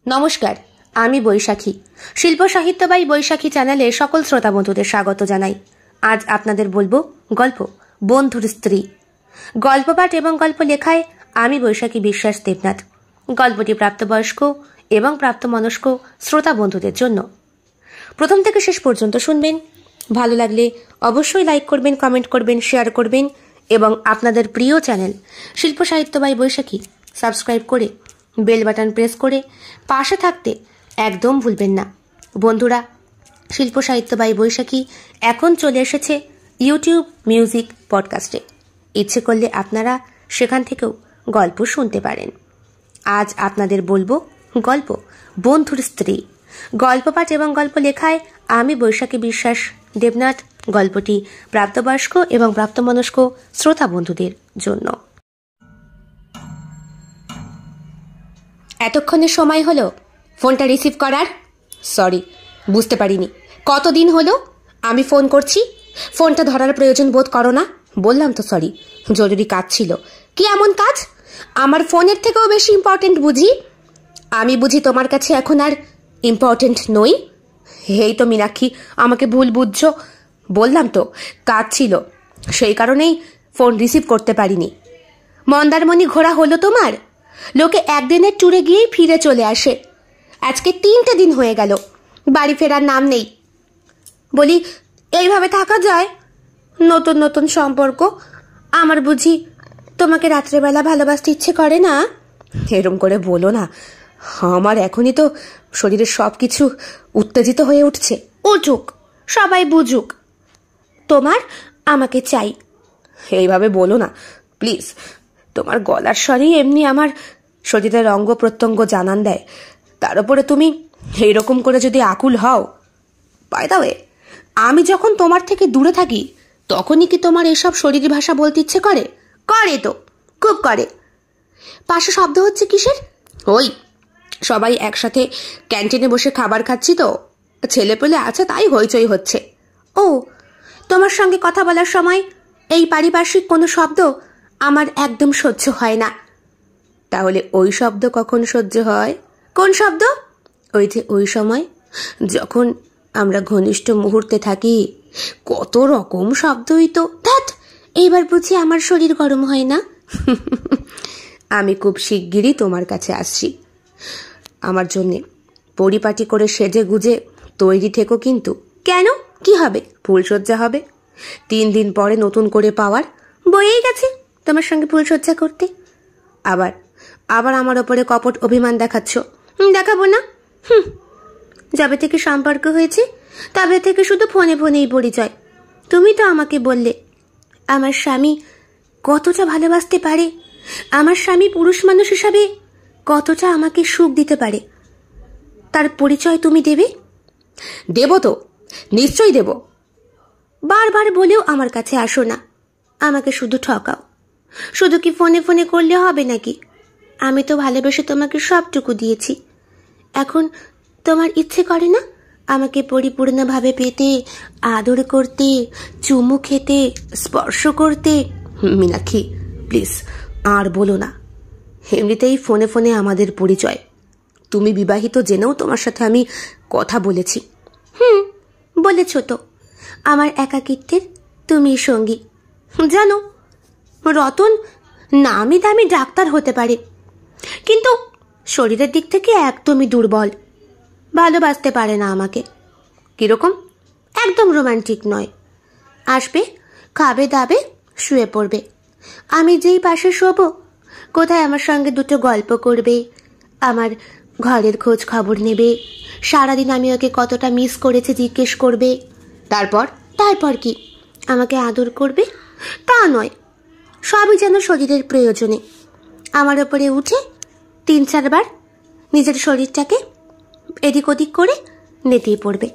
নমস্কার, আমি বৈশাখী। শিল্প সাহিত্য বাই বৈশাখী চ্যানেলে সকল শ্রোতা বন্ধুদের স্বাগত জানাই। আজ আপনাদের বলবো গল্প বন্ধুর স্ত্রী। গল্প পাঠ এবং গল্প লেখায় আমি বৈশাখী বিশ্বাস দেবনাথ। গল্পটি প্রাপ্তবয়স্ক এবং প্রাপ্তমনস্ক শ্রোতা বন্ধুদের জন্য। প্রথম থেকে শেষ পর্যন্ত শুনবেন। ভালো লাগলে অবশ্যই লাইক করবেন, কমেন্ট করবেন, শেয়ার করবেন এবং আপনাদের প্রিয় চ্যানেল শিল্প সাহিত্য বাই বৈশাখী সাবস্ক্রাইব করে বেল বাটন প্রেস করে পাশে থাকতে একদম ভুলবেন না। বন্ধুরা, শিল্প সাহিত্য বাই বৈশাখী এখন চলে এসেছে ইউটিউব মিউজিক পডকাস্টে। ইচ্ছে করলে আপনারা সেখান থেকেও গল্প শুনতে পারেন। আজ আপনাদের বলবো গল্প বন্ধুর স্ত্রী। গল্প পাঠ এবং গল্প লেখায় আমি বৈশাখী বিশ্বাস দেবনাথ। গল্পটি প্রাপ্তবয়স্ক এবং প্রাপ্তমনস্ক শ্রোতা বন্ধুদের জন্য। এতক্ষণে সময় হলো ফোনটা রিসিভ করার? সরি, বুঝতে পারিনি। কতদিন হলো আমি ফোন করছি, ফোনটা ধরার প্রয়োজন বোধ করো না? বললাম তো সরি, জরুরি কাজ ছিল। কি এমন কাজ? আমার ফোনের থেকেও বেশি ইম্পর্টেন্ট বুঝি? আমি বুঝি তোমার কাছে এখন আর ইম্পর্টেন্ট নই? এই তো মীনাক্ষী, আমাকে ভুল বুঝছো। বললাম তো কাজ ছিল, সেই কারণেই ফোন রিসিভ করতে পারিনি। মন্দারমণি ঘোরা হলো তোমার? লোকে একদিনের ট্যুরে গিয়েই ফিরে চলে আসে। আজকে 3টে দিন হয়ে গেল, বাড়ি ফেরার নাম নেই। বলি, এইভাবে থাকা যায়? নতুন নতুন সম্পর্ক, আমার বুঝি তোমাকে রাত্রেবেলা ভালোবাসতে ইচ্ছে করে না? এরম করে বলো না, আমার এখনই তো শরীরের সব কিছু উত্তেজিত হয়ে উঠছে। উঠুক, সবাই বুঝুক, তোমার আমাকে চাই। এইভাবে বলো না প্লিজ। তোমার গলার স্বরেই এমনি আমার শরীরের অঙ্গ প্রত্যঙ্গ জানান দেয়, তার উপরে তুমি এইরকম করে যদি আকুল হও। বাই দ্য ওয়ে, আমি যখন তোমার থেকে দূরে থাকি তখনই কি তোমার এসব শরীরী ভাষা বলতে ইচ্ছে করে? করে তো, খুব করে। পাশে শব্দ হচ্ছে কিসের? ওই সবাই একসাথে ক্যান্টিনে বসে খাবার খাচ্ছি তো, ছেলে পেলে আছে তাই হইচই হচ্ছে। ও, তোমার সঙ্গে কথা বলার সময় এই পারিপার্শ্বিক কোনো শব্দ আমার একদম সহ্য হয় না। তাহলে ওই শব্দ কখন সহ্য হয়? কোন শব্দ? ওই যে ওই সময় যখন আমরা ঘনিষ্ঠ মুহূর্তে থাকি, কত রকম শব্দই তো। ধ্যাৎ, এইবার বুঝি আমার শরীর গরম হয় না? আমি খুব শিগগিরই তোমার কাছে আসছি। আমার জন্যে পরিপাটি করে সেজে গুজে তৈরি থেকো কিন্তু। কেন, কি হবে? ফুলসজ্জা হবে। 3 দিন পরে নতুন করে পাওয়ার বয়েই গেছে তোমার সঙ্গে ফুলসজ্জা করতে। আবার আবার আমার ওপরে কপট অভিমান দেখাচ্ছ। দেখাবো না? যবে থেকে সম্পর্ক হয়েছে তবে থেকে শুধু ফোনে ফোনেই পরিচয়। তুমি তো আমাকে বললে আমার স্বামী কতটা ভালোবাসতে পারে, আমার স্বামী পুরুষ মানুষ হিসাবে কতটা আমাকে সুখ দিতে পারে, তার পরিচয় তুমি দেবে। দেব তো, নিশ্চয়ই দেব। বারবার বলেও আমার কাছে আসো না, আমাকে শুধু ঠকাও। শুধু কি ফোনে ফোনে করলে হবে নাকি? আমি তো ভালোবেসে তোমাকে সবটুকু দিয়েছি। এখন তোমার ইচ্ছে করে না আমাকে পরিপূর্ণভাবে পেতে, আদর করতে, চুমু খেতে, স্পর্শ করতে? মীনাক্ষী প্লিজ, আর বলো না। এমনিতেই ফোনে ফোনে আমাদের পরিচয়। তুমি বিবাহিত জেনেও তোমার সাথে আমি কথা বলেছি। বলেছ তো, আমার একাকিত্বের তুমি সঙ্গী। জানো, রতন নামি দামি ডাক্তার হতে পারে, কিন্তু শরীরের দিক থেকে একদমই দুর্বল। ভালোবাসতে পারে না আমাকে। কিরকম? একদম রোমান্টিক নয়। আসবে, খাবে দাবে, শুয়ে পড়বে। আমি যেই পাশে শোবো, কোথায় আমার সঙ্গে দুটো গল্প করবে, আমার ঘরের খোঁজ খবর নেবে, সারাদিন আমি ওকে কতটা মিস করেছে জিজ্ঞেস করবে। তারপর কি আমাকে আদর করবে? তা নয়, সবই যেন শরীরের প্রয়োজনে আমার ওপরে উঠে 3-4 বার নিজের শরীরটাকে এদিক ওদিক করে নেতিয়ে পড়বে।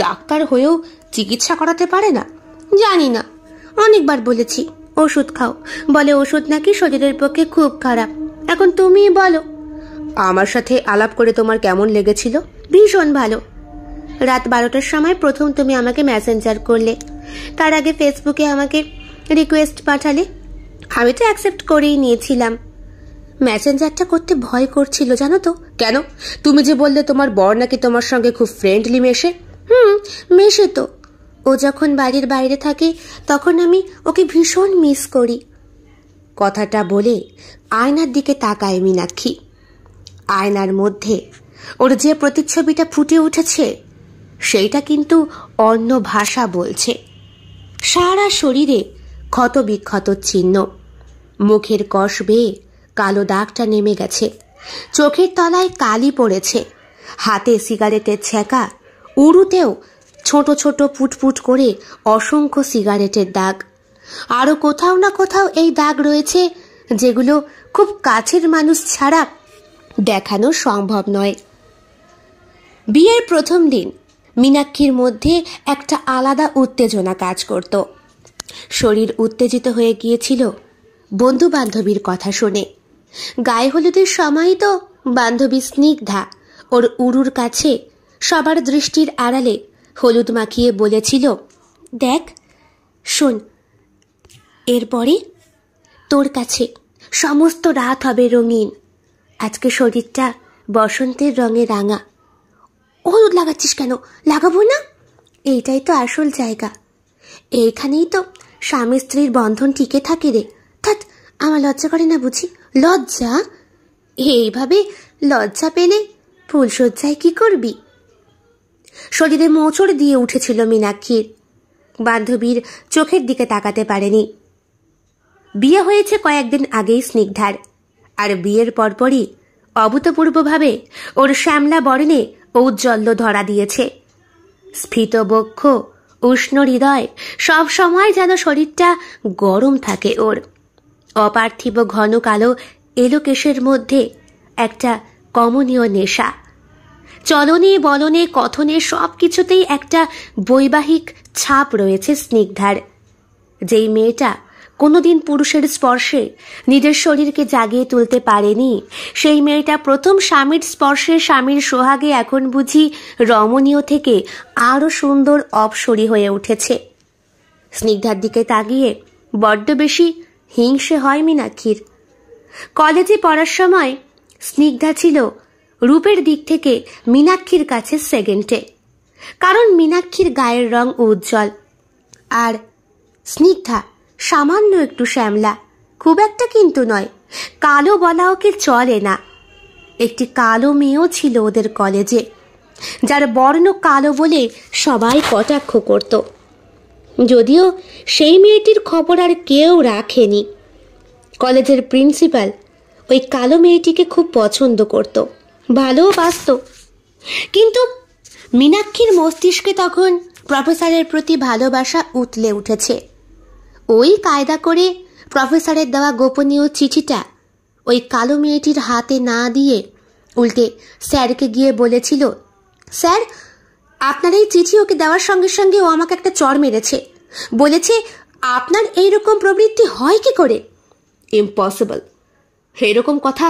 ডাক্তার হয়েও চিকিৎসা করাতে পারে না? জানি না, অনেকবার বলেছি ওষুধ খাও, বলে ওষুধ নাকি শরীরের পক্ষে খুব খারাপ। এখন তুমি বলো, আমার সাথে আলাপ করে তোমার কেমন লেগেছিল? ভীষণ ভালো। রাত 12টার সময় প্রথম তুমি আমাকে মেসেঞ্জার করলে, তার আগে ফেসবুকে আমাকে রিকোয়েস্ট পাঠালে। আমি তো অ্যাকসেপ্ট করেই নিয়েছিলাম। মেসেঞ্জারটা করতে ভয় করছিল জানো তো। কেন? তুমি যে বললে তোমার বর নাকি তোমার সঙ্গে খুব ফ্রেন্ডলি মেশে। মেশে তো। ও যখন বাড়ির বাইরে থাকে তখন আমি ওকে ভীষণ মিস করি। কথাটা বলে আয়নার দিকে তাকায় মীনাক্ষী। আয়নার মধ্যে ওর যে প্রতিচ্ছবিটা ফুটে উঠেছে সেইটা কিন্তু অন্য ভাষা বলছে। সারা শরীরে ক্ষত বিক্ষত চিহ্ন, মুখের কষ বেয়ে কালো দাগটা নেমে গেছে, চোখের তলায় কালি পড়েছে, হাতে সিগারেটের ছ্যাঁকা, উড়ুতেও ছোট ছোট ফুটফুট করে অসংখ্য সিগারেটের দাগ। আরও কোথাও না কোথাও এই দাগ রয়েছে যেগুলো খুব কাছের মানুষ ছাড়া দেখানো সম্ভব নয়। বিয়ের প্রথম দিন মীনাক্ষীর মধ্যে একটা আলাদা উত্তেজনা কাজ করত। শরীর উত্তেজিত হয়ে গিয়েছিল বন্ধু বান্ধবীর কথা শুনে। গায়ে হলুদের সময়ই তো বান্ধবী স্নিগ্ধা ওর উরুর কাছে সবার দৃষ্টির আড়ালে হলুদ মাখিয়ে বলেছিল, দেখ শোন, এরপরে তোর কাছে সমস্ত রাত হবে রঙিন। আজকে শরীরটা বসন্তের রঙে রাঙা। হলুদ লাগাচ্ছিস কেন? লাগাবো না? এইটাই তো আসল জায়গা। এইখানেই তো স্বামী স্ত্রীর বন্ধন টিকে থাকে রে। থাক, আমার লজ্জা করে না বুঝি? লজ্জা? এইভাবে লজ্জা পেলে ফুলসজ্জায় কি করবি? শরীরে মোচড় দিয়ে উঠেছিল মীনাক্ষীর। বান্ধবীর চোখের দিকে তাকাতে পারেনি। বিয়ে হয়েছে কয়েকদিন আগেই স্নিগ্ধার, আর বিয়ের পরপরই অভূতপূর্বভাবে ওর শ্যামলা বর্ণে ঔজ্জ্বল্য ধরা দিয়েছে। স্ফীত বক্ষ, উষ্ণ হৃদয়, সব সময় যেন শরীরটা গরম থাকে ওর। অপার্থিব ঘন কালো এলো কেশের মধ্যে একটা কমনীয় নেশা। চলনে বলনে কথনে সব কিছুতেই একটা বৈবাহিক ছাপ রয়েছে স্নিগ্ধার। যেই মেয়েটা কোনোদিন পুরুষের স্পর্শে নিজের শরীরকে জাগিয়ে তুলতে পারেনি, সেই মেয়েটা প্রথম স্বামীর স্পর্শে স্বামীর সোহাগে এখন বুঝি রমণীয় থেকে আরও সুন্দর অপসরী হয়ে উঠেছে। স্নিগ্ধার দিকে তাকিয়ে বড্ড বেশি হিংসে হয় মীনাক্ষীর। কলেজে পড়ার সময় স্নিগ্ধা ছিল রূপের দিক থেকে মীনাক্ষীর কাছে সেকেন্ডে, কারণ মীনাক্ষীর গায়ের রং উজ্জ্বল আর স্নিগ্ধা সামান্য একটু শ্যামলা, খুব একটা কিন্তু নয়। কালো বলা ওকে চলে না। একটি কালো মেয়েও ছিল ওদের কলেজে, যার বর্ণ কালো বলে সবাই কটাক্ষ করত, যদিও সেই মেয়েটির খবর আর কেউ রাখেনি। কলেজের প্রিন্সিপাল ওই কালো মেয়েটিকে খুব পছন্দ করত, ভালোও বাসত। কিন্তু মীনাক্ষীর মস্তিষ্কে তখন প্রফেসরের প্রতি ভালোবাসা উতলে উঠেছে। ওই কায়দা করে প্রফেসরের দেওয়া গোপনীয় চিঠিটা ওই কালো মেয়েটির হাতে না দিয়ে উল্টে স্যারকে গিয়ে বলেছিল, স্যার, আপনার এই চিঠি ওকে দেওয়ার সঙ্গে সঙ্গে ও আমাকে একটা চড় মেরেছে। বলেছে, আপনার এইরকম প্রবৃত্তি হয় কি করে? ইম্পসিবল। এরকম কথা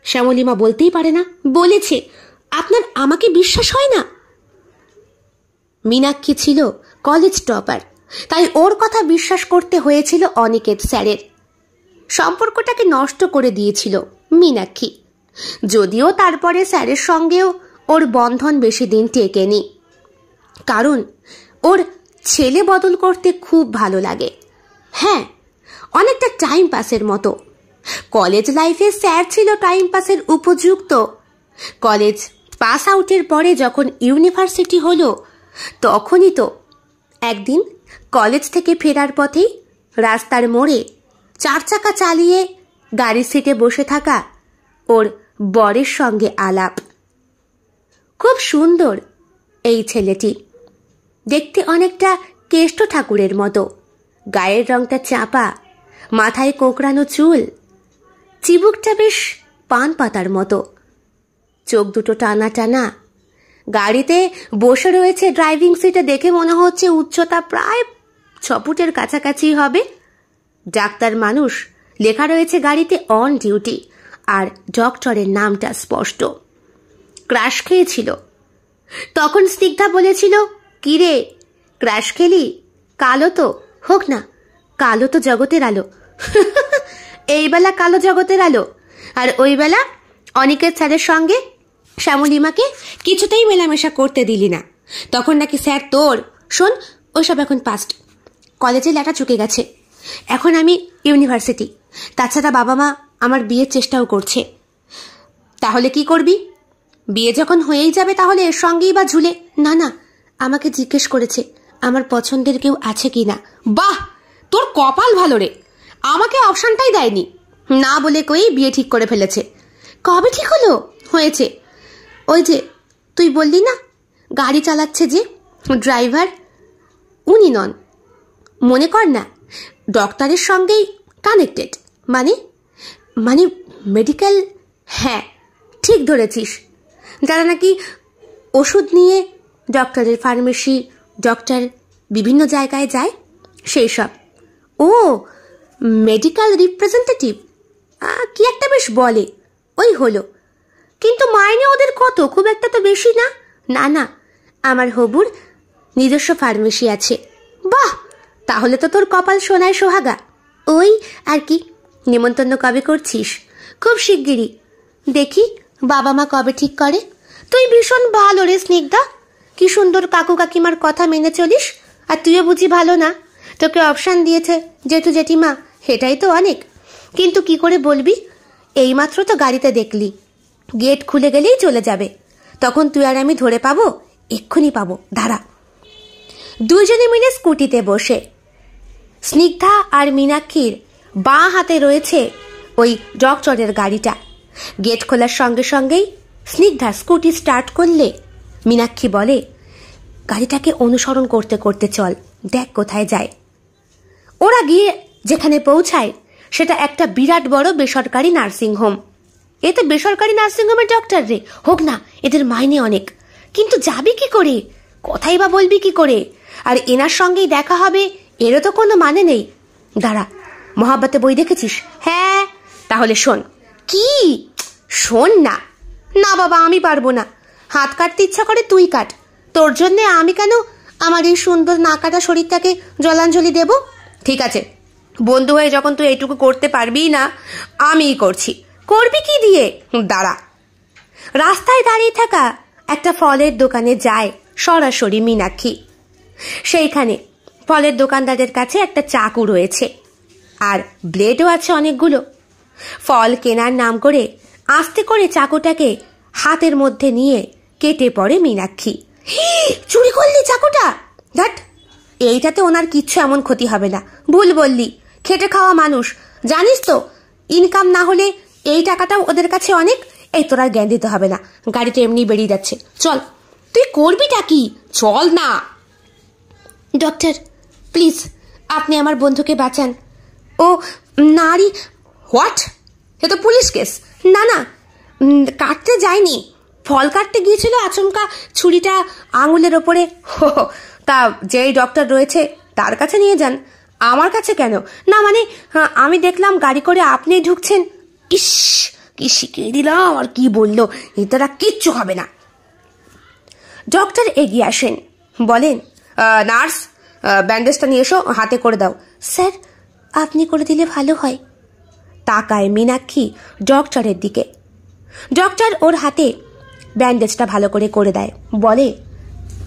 শ্যামলিমা বলতেই পারে না। বলেছে। আপনার আমাকে বিশ্বাস হয় না? মীনাক্ষী ছিল কলেজ টপার, তাই ওর কথা বিশ্বাস করতে হয়েছিল অনিকেত স্যারের। সম্পর্কটাকে নষ্ট করে দিয়েছিল মীনাক্ষী, যদিও তারপরে স্যারের সঙ্গেও ওর বন্ধন বেশি দিন টেকেনি, কারণ ওর ছেলে বদল করতে খুব ভালো লাগে। হ্যাঁ, অনেকটা টাইম পাসের মতো। কলেজ লাইফে স্যার ছিল টাইম পাসের উপযুক্ত। কলেজ পাস আউটের পরে যখন ইউনিভার্সিটি হলো, তখনই তো একদিন কলেজ থেকে ফেরার পথেই রাস্তার মোড়ে 4 চাকা চালিয়ে গাড়ির সিটে বসে থাকা ওর বরের সঙ্গে আলাপ। খুব সুন্দর এই ছেলেটি, দেখতে অনেকটা কেষ্ট ঠাকুরের মতো। গায়ের রংটা চাপা, মাথায় কোঁকড়ানো চুল, চিবুকটা বেশ পান পাতার মতো, চোখ দুটো টানা টানা। গাড়িতে বসে রয়েছে ড্রাইভিং সিটে দেখে মনে হচ্ছে উচ্চতা প্রায় 6 ফুটের কাছাকাছি হবে। ডাক্তার মানুষ লেখা রয়েছে গাড়িতে অন ডিউটি, আর ডক্টরের নামটা স্পষ্ট। ক্রাশ খেয়েছিল। তখন স্নিগ্ধা বলেছিল, কিরে ক্রাশ খেলি? কালো তো হোক না, কালো তো জগতের আলো। এইবেলা কালো জগতের আলো, আর ওই বেলা অনিকেত স্যারের সঙ্গে শ্যামলিমাকে কিছুতেই মেলামেশা করতে দিলি না। তখন নাকি স্যার তোর, শোন ওইসব এখন পাস্ট, কলেজে লেটা চুকে গেছে, এখন আমি ইউনিভার্সিটি। তাছাড়া বাবা মা আমার বিয়ের চেষ্টাও করছে। তাহলে কি করবি? বিয়ে যখন হয়েই যাবে তাহলে এর সঙ্গেই বা ঝুলে? না না, আমাকে জিজ্ঞেস করেছে আমার পছন্দের কেউ আছে কি না। বাহ, তোর কপাল ভালো রে, আমাকে অপশনটাই দেয়নি, না বলে কই বিয়ে ঠিক করে ফেলেছে। কবে ঠিক হলো? হয়েছে, ওই যে তুই বললি না গাড়ি চালাচ্ছে যে ড্রাইভার, উনি নন, মনে কর না ডক্টরের সঙ্গেই কানেক্টেড, মানে মানে মেডিকেল। হ্যাঁ ঠিক ধরেছিস, যারা নাকি ওষুধ নিয়ে ডক্টরের ফার্মেসি, ডক্টর বিভিন্ন জায়গায় যায় সেই সব। ও মেডিকেল রিপ্রেজেন্টেটিভ কি একটা বেশ বলে, ওই হলো। কিন্তু মাইনে ওদের কত? খুব একটা তো বেশি না। না না, আমার হবুর নিজস্ব ফার্মেসি আছে। বাহ, তাহলে তো তোর কপাল সোনায় সোহাগা। ওই আর কি, নিমন্ত্রণ কবে করছিস? খুব শিগগিরই, দেখি বাবা মা কবে ঠিক করে। তুই ভীষণ ভালো রে স্নিগ্ধা, কি সুন্দর কাকু কাকিমার কথা মেনে চলিস। আর তুইও বুঝি ভালো না? তোকে অপশান দিয়েছে জেঠু জেঠিমা, সেটাই তো অনেক। কিন্তু কি করে বলবি? এইমাত্র তো গাড়িতে দেখলি, গেট খুলে গেলেই চলে যাবে, তখন তুই আর আমি ধরে পাবো? এক্ষুনি পাবো, দাঁড়া। দুজনে মিলে স্কুটিতে বসে স্নিগ্ধা আর মীনাক্ষীর বাঁ হাতে রয়েছে ওই ডক্টরের গাড়িটা। গেট খোলার সঙ্গে সঙ্গেই স্নিগ্ধা স্কুটি স্টার্ট করলে মীনাক্ষী বলে, গাড়িটাকে অনুসরণ করতে করতে চল, দেখ কোথায় যায়। ওরা গিয়ে যেখানে পৌঁছায় সেটা একটা বিরাট বড় বেসরকারি নার্সিংহোম। এতে বেসরকারি নার্সিংহোমের ডক্টর রে, হোক না, এদের মাইনে অনেক, কিন্তু যাবি কি করে, কথাই বা বলবি কি করে? আর এনার সঙ্গেই দেখা হবে এরও তো কোনো মানে নেই। দাঁড়া, মহাব্বতে বই দেখেছিস? হ্যাঁ, তাহলে শোন। কি? শোন না। না বাবা, আমি পারবো না, হাত কাটতে ইচ্ছা করে তুই কাট, তোর জন্যে আমি কেন আমার এই সুন্দর না কাটা শরীরটাকে জলাঞ্জলি দেব? ঠিক আছে, বন্ধু হয়ে যখন তুই এইটুকু করতে পারবি না, আমিই করছি। করবি কি দিয়ে? দাঁড়া। রাস্তায় দাঁড়িয়ে থাকা একটা ফলের দোকানে যায় সরাসরি মীনাক্ষী। সেইখানে ফলের দোকানদারের কাছে একটা চাকু রয়েছে আর ব্লেডও আছে অনেকগুলো। ফল কেনার নাম করে আস্তে করে চাকুটাকে হাতের মধ্যে নিয়ে কেটে পড়ে মীনাক্ষী। চুরি করলি চাকুটা? ধ্যাট, এইটাতে ওনার কিচ্ছু এমন ক্ষতি হবে না, ভুল বললি, খেটে খাওয়া মানুষ, জানিস তো ইনকাম না হলে এই টাকাটাও ওদের কাছে অনেক। এই তোর আর জ্ঞান দিতে হবে না, গাড়িটা এমনি বেরিয়ে যাচ্ছে, চল। তুই করবিটা কি? চল না। ডক্টর প্লিজ, আপনি আমার বন্ধুকে বাঁচান, ও নারী। হোয়াট? এ তো পুলিশ কেস। না না, কাটতে যায়নি, ফল কাটতে গিয়েছিল, আচমকা ছুরিটা আঙুলের ওপরে। তা যেই ডক্টর রয়েছে তার কাছে নিয়ে যান, আমার কাছে কেন? না মানে আমি দেখলাম গাড়ি করে আপনি ঢুকছেন। ইস, কি শিখিয়ে দিলাম, আর কি বললো, এটারা কিচ্ছু হবে না। ডক্টর এগিয়ে আসেন, বলেন, নার্স ব্যান্ডেজটা নিয়ে এসো, হাতে করে দাও। স্যার, আপনি করে দিলে ভালো হয়। তাকায় মীনাক্ষী ডক্টরের দিকে। ডক্টর ওর হাতে ব্যান্ডেজটা ভালো করে দেয়, বলে,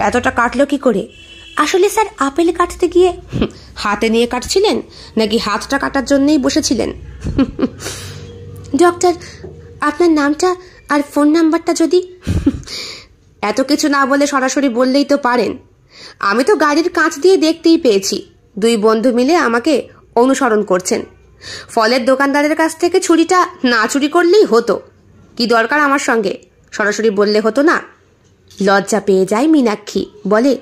এতটা কাটলো কি করে? আসলে স্যার, আপেল কাটতে গিয়ে। হাতে নিয়ে কাটছিলেন নাকি হাতটা কাটার জন্যই বসেছিলেন? ডক্টর, আপনার নামটা আর ফোন নাম্বারটা যদি। এত কিছু না বলে সরাসরি বললেই তো পারেন। আমি তো গাড়ির কাঁচ দিয়ে দেখতেই পেয়েছি দুই বন্ধু মিলে আমাকে অনুসরণ করছেন। ফলের দোকানদারের কাছ থেকে ছুরিটা না চুরি করলেই হতো, কি দরকার আমার সঙ্গে? সরাসরি বললে হতো না? লজ্জা পেয়ে যায় মীনাক্ষী, বলে,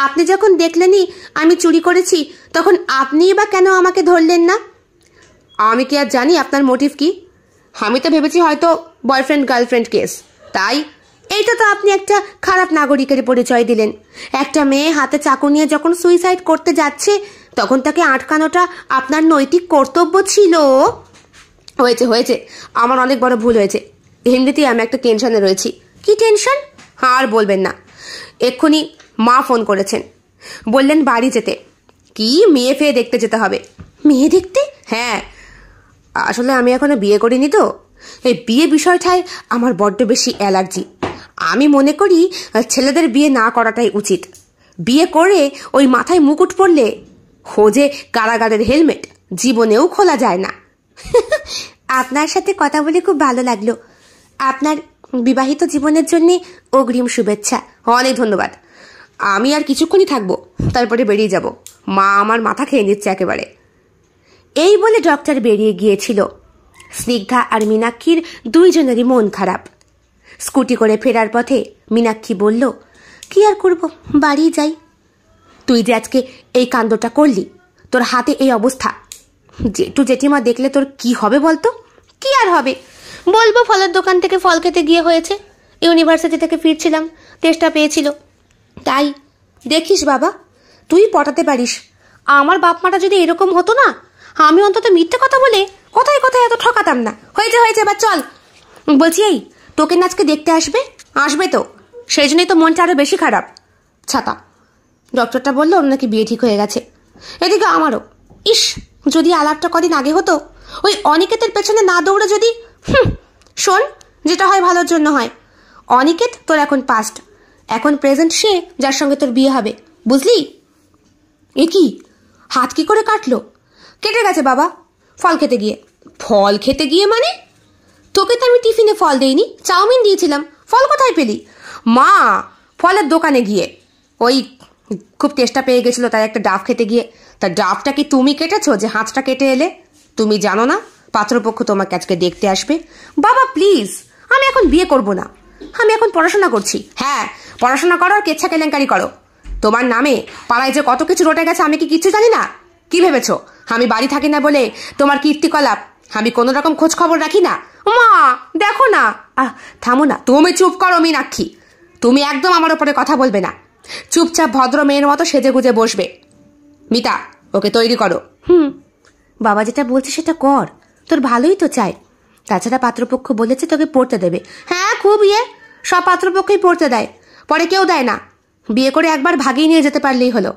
আপনি যখন দেখলেনই আমি চুরি করেছি, তখন আপনিই বা কেন আমাকে ধরলেন না? আমি কি আর জানি আপনার মোটিভ কি? আমি তো ভেবেছি হয়তো বয়ফ্রেন্ড গার্লফ্রেন্ড কেস, তাই। এইটা তো আপনি একটা খারাপ নাগরিকের পরিচয় দিলেন। একটা মেয়ে হাতে চাকু নিয়ে যখন সুইসাইড করতে যাচ্ছে, তখন তাকে আটকানোটা আপনার নৈতিক কর্তব্য ছিল। হয়েছে হয়েছে, আমার অনেক বড় ভুল হয়েছে। এমনিতেই আমি একটা টেনশনে রয়েছি। কি টেনশন? আর বলবেন না, এক্ষুনি মা ফোন করেছেন, বললেন বাড়ি যেতে, কি মেয়ে ফেয়ে দেখতে যেতে হবে। মেয়ে দেখতে? হ্যাঁ, আসলে আমি এখনো বিয়ে করিনি তো, এই বিয়ে বিষয়টায় আমার বড্ড বেশি অ্যালার্জি। আমি মনে করি ছেলেদের বিয়ে না করাটাই উচিত। বিয়ে করে ওই মাথায় মুকুট পরলে ও যে কারাগারের হেলমেট, জীবনেও খোলা যায় না। আপনার সাথে কথা বলে খুব ভালো লাগলো। আপনার বিবাহিত জীবনের জন্য অগ্রিম শুভেচ্ছা। অনেক ধন্যবাদ। আমি আর কিছুক্ষণই থাকবো, তারপরে বেরিয়ে যাব। মা আমার মাথা খেয়ে নিচ্ছে একেবারে। এই বলে ডক্টর বেরিয়ে গিয়েছিল। স্নিগ্ধা আর মীনাক্ষীর দুইজনেরই মন খারাপ। স্কুটি করে ফেরার পথে মীনাক্ষী বলল, কি আর করব, বাড়ি যাই। তুই যে আজকে এই কাণ্ডটা করলি, তোর হাতে এই অবস্থা, জেঠু জেঠিমা দেখলে তোর কি হবে বলতো? কি আর হবে, বলবো ফলের দোকান থেকে ফল খেতে গিয়ে হয়েছে, ইউনিভার্সিটি থেকে ফিরছিলাম, তেষ্টা পেয়েছিল তাই। দেখিস বাবা, তুই পটাতে পারিস। আমার বাপ মাটা যদি এরকম হতো না, আমি অন্তত মিথ্যে কথা বলে কোথায় কোথায় এত ঠকাতাম না। হয়েছে হয়েছে, এবার চল। বলছি, এই তোকে না আজকে দেখতে আসবে তো, সেই জন্যই তো মনটা আরো বেশি খারাপ। ছাতা। ডক্টরটা বললো ওর নাকি বিয়ে ঠিক হয়ে গেছে। এদিকে আমারও। ইস, যদি আলাপটা কদিন আগে হতো, ওই অনিকেতের পেছনে না দৌড়ে যদি। শোন, যেটা হয় ভালোর জন্য হয়। অনিকেত তোর এখন পাস্ট, এখন প্রেজেন্ট সে যার সঙ্গে তোর বিয়ে হবে, বুঝলি? এ কি, হাত কি করে কাটলো? কেটে গেছে বাবা, ফল খেতে গিয়ে। ফল খেতে গিয়ে মানে? তোকে তো আমি টিফিনে ফল দেইনি, চাউমিন দিয়েছিলাম, ফল কোথায় পেলি? মা, ফলের দোকানে গিয়ে। ওই খুব তেষ্টা পেয়ে গেছিল, তাই একটা ডাব খেতে গিয়ে। তা ডাবটা কি তুমি কেটেছো যে হাতটা কেটে এলে? তুমি জানো না পাত্রপক্ষ তোমাকে আজকে দেখতে আসবে? বাবা প্লিজ, আমি এখন বিয়ে করব না, আমি এখন পড়াশোনা করছি। হ্যাঁ, পড়াশোনা করো আর কেচ্ছা কেলেঙ্কারি করো। তোমার নামে পাড়ায় যে কত কিছু রটে গেছে, আমি কি কিচ্ছু জানি না? কি ভেবেছো আমি বাড়ি থাকি না বলে তোমার কীর্তিকলাপ আমি কোনো রকম খোঁজ খবর রাখি না? মা দেখো না। থামো না, তুমি চুপ করো মীনাক্ষী। তুমি একদম আমার উপরে কথা বলবে না, চুপচাপ ভদ্র মেয়ের মতো সেজে গুজে বসবে। মিতা, ওকে তৈরি করো। বাবা যেটা বলছে সেটা কর, তোর ভালোই তো চাই। তাছাড়া পাত্রপক্ষ বলেছে তোকে পড়তে দেবে। হ্যাঁ, খুব সব পাত্রপক্ষই পড়তে দেয়, পরে কেউ দেয় না। বিয়ে করে একবার ভাগিয়ে নিয়ে যেতে পারলেই হলো।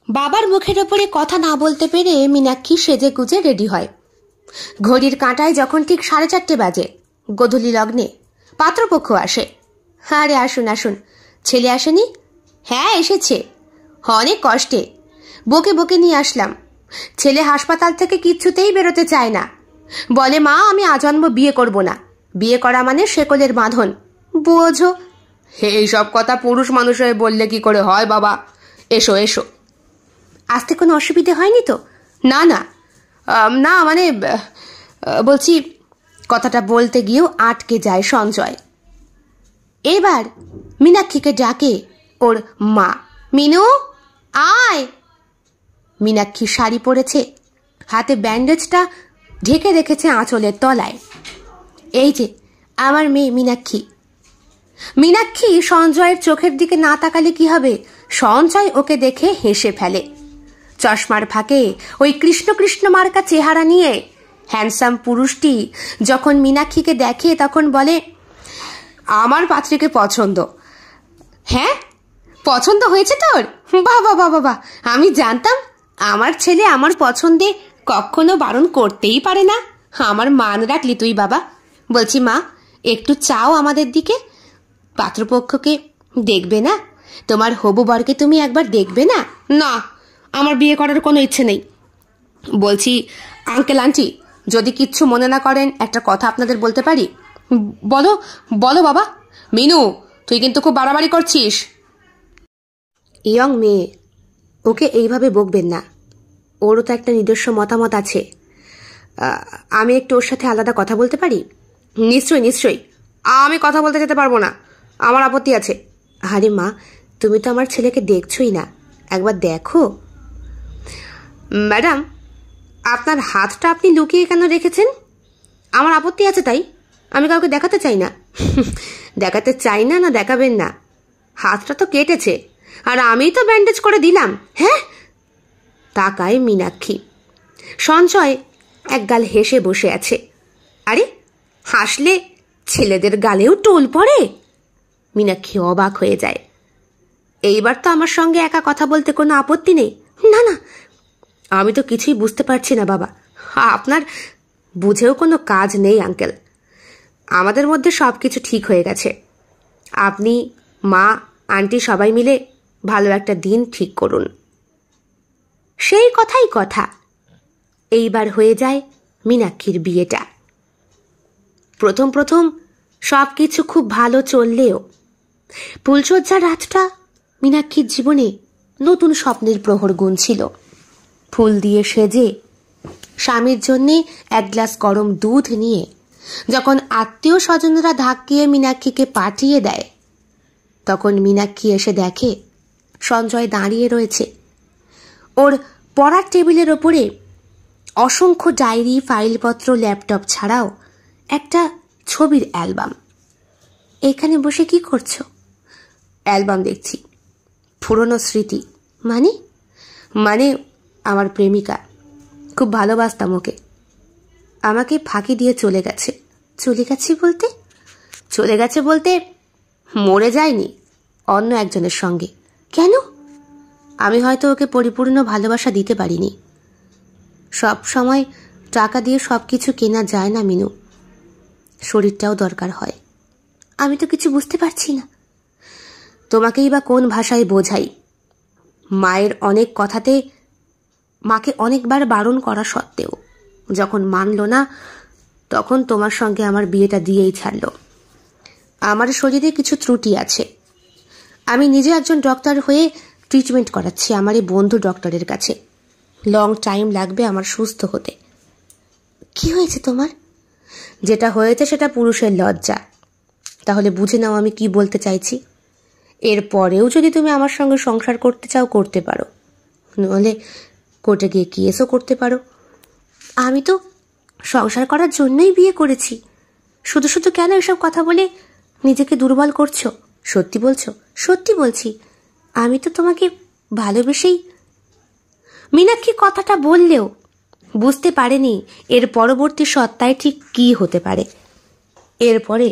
বাবার মুখের ওপরে কথা না বলতে পেরে মীনাক্ষী সেজে গুজে রেডি হয়। ঘড়ির কাঁটায় যখন ঠিক 4:30 বাজে, গোধূলি লগ্নে পাত্রপক্ষ আসে। আরে আসুন আসুন, ছেলে আসেনি? হ্যাঁ এসেছে, অনেক কষ্টে বকে বকে নিয়ে আসলাম। ছেলে হাসপাতাল থেকে কিচ্ছুতেই বেরোতে চায় না, বলে মা আমি আজন্ম বিয়ে করব না, বিয়ে করা মানে শেকলের বাঁধন, বোঝো। এইসব কথা পুরুষ মানুষ হয়ে বললে কি করে হয় বাবা? এসো এসো। আসতে কোনো অসুবিধে হয়নি তো? না না না, মানে বলছি, কথাটা বলতে গিয়েও আটকে যায় সঞ্জয়। এবার মীনাক্ষীকে ডাকে ওর মা, মিনু আয়। মীনাক্ষী শাড়ি পরেছে, হাতে ব্যান্ডেজটা ঢেকে রেখেছে আঁচলের তলায়। এই যে আমার মেয়ে মীনাক্ষী। মীনাক্ষী সঞ্জয়ের চোখের দিকে না তাকালে কি হবে? সঞ্জয় ওকে দেখে হেসে ফেলে। চশমার ফাঁকে ওই কৃষ্ণ কৃষ্ণ মার্কা চেহারা নিয়ে হ্যান্ডসাম পুরুষটি যখন মীনাক্ষীকে দেখে তখন বলে, আমার পাত্রীকে পছন্দ। হ্যাঁ, পছন্দ হয়েছে তোর? বাবা বাবা বাবা, আমি জানতাম আমার ছেলে আমার পছন্দে কখনো বারণ করতেই পারে না। আমার মান রাখলি তুই বাবা। বলছি মা, একটু চাও আমাদের দিকে? পাত্রপক্ষকে দেখবে না? তোমার হবু বরকে তুমি একবার দেখবে না? না, আমার বিয়ে করার কোনো ইচ্ছে নেই। বলছি আঙ্কেল আন্টি, যদি কিচ্ছু মনে না করেন একটা কথা আপনাদের বলতে পারি? বলো বলো বাবা। মিনু, তুই কিন্তু খুব বাড়াবাড়ি করছিস। ইয়ং মেয়ে, ওকে এইভাবে বকবেন না, ওরও তো একটা নিজস্ব মতামত আছে। আমি একটু ওর সাথে আলাদা কথা বলতে পারি? নিশ্চয়ই নিশ্চয়ই। আমি কথা বলতে যেতে পারবো না, আমার আপত্তি আছে। আরে মা, তুমি তো আমার ছেলেকে দেখছোই না, একবার দেখো। ম্যাডাম, আপনার হাতটা আপনি লুকিয়ে কেন রেখেছেন? আমার আপত্তি আছে তাই, আমি কাউকে দেখাতে চাই না। দেখাতে চাই না না দেখাবেন না, হাতটা তো কেটেছে আর আমি তো ব্যান্ডেজ করে দিলাম। হ্যাঁ, তাকায় মীনাক্ষী। সঞ্জয় একগাল হেসে বসে আছে। আরে, হাসলে ছেলেদের গালেও টোল পড়ে? মীনাক্ষী অবাক হয়ে যায়। এইবার তো আমার সঙ্গে একা কথা বলতে কোনো আপত্তি নেই? না না, আমি তো কিছুই বুঝতে পারছি না বাবা, আপনার বুঝেও কোনো কাজ নেই আঙ্কেল। আমাদের মধ্যে সব কিছু ঠিক হয়ে গেছে। আপনি, মা, আন্টি সবাই মিলে ভালো একটা দিন ঠিক করুন। সেই কথাই কথা। এইবার হয়ে যায় মীনাক্ষীর বিয়েটা। প্রথম প্রথম সব কিছু খুব ভালো চললেও ফুলশয্যার রাতটা মীনাক্ষীর জীবনে নতুন স্বপ্নের প্রহর গুনছিল। ফুল দিয়ে সেজে স্বামীর জন্যে এক গ্লাস গরম দুধ নিয়ে যখন আত্মীয় স্বজনরা ধাক্কিয়ে মীনাক্ষীকে পাঠিয়ে দেয়, তখন মীনাক্ষী এসে দেখে সঞ্জয় দাঁড়িয়ে রয়েছে। ওর পড়ার টেবিলের ওপরে অসংখ্য ডায়েরি, ফাইলপত্র, ল্যাপটপ ছাড়াও একটা ছবির অ্যালবাম। এখানে বসে কি করছো? অ্যালবাম দেখছি। পুরনো স্মৃতি। মানে আমার প্রেমিকা। খুব ভালোবাসতাম ওকে। আমাকে ফাঁকি দিয়ে চলে গেছে। চলে গেছে বলতে মরে যায়নি, অন্য একজনের সঙ্গে। কেন? আমি হয়তো ওকে পরিপূর্ণ ভালোবাসা দিতে পারিনি। সব সময় টাকা দিয়ে সব কিছু কেনা যায় না মিনু, শরীরটাও দরকার হয়। আমি তো কিছু বুঝতে পারছি না। তোমাকেই বা কোন ভাষায় বোঝাই? মায়ের অনেক কথাতে মাকে অনেকবার বারণ করা সত্ত্বেও যখন মানল না, তখন তোমার সঙ্গে আমার বিয়েটা দিয়েই ছাড়ল। আমার শরীরে কিছু ত্রুটি আছে। আমি নিজে একজন ডক্টর হয়ে ট্রিটমেন্ট করাচ্ছি আমার এই বন্ধু ডক্টরের কাছে। লং টাইম লাগবে আমার সুস্থ হতে। কি হয়েছে তোমার? যেটা হয়েছে সেটা পুরুষের লজ্জা। তাহলে বুঝে নাও আমি কি বলতে চাইছি। এরপরেও যদি তুমি আমার সঙ্গে সংসার করতে চাও করতে পারো, নইলে কোর্টে গিয়ে কেসও করতে পারো। আমি তো সংসার করার জন্যই বিয়ে করেছি। শুধু শুধু কেন এসব কথা বলে নিজেকে দুর্বল করছো? সত্যি বলছো? সত্যি বলছি। আমি তো তোমাকে ভালোবেসেই। মীনাক্ষী কথাটা বললেও বুঝতে পারেনি এর পরবর্তী সত্তায় ঠিক কি হতে পারে। এরপরে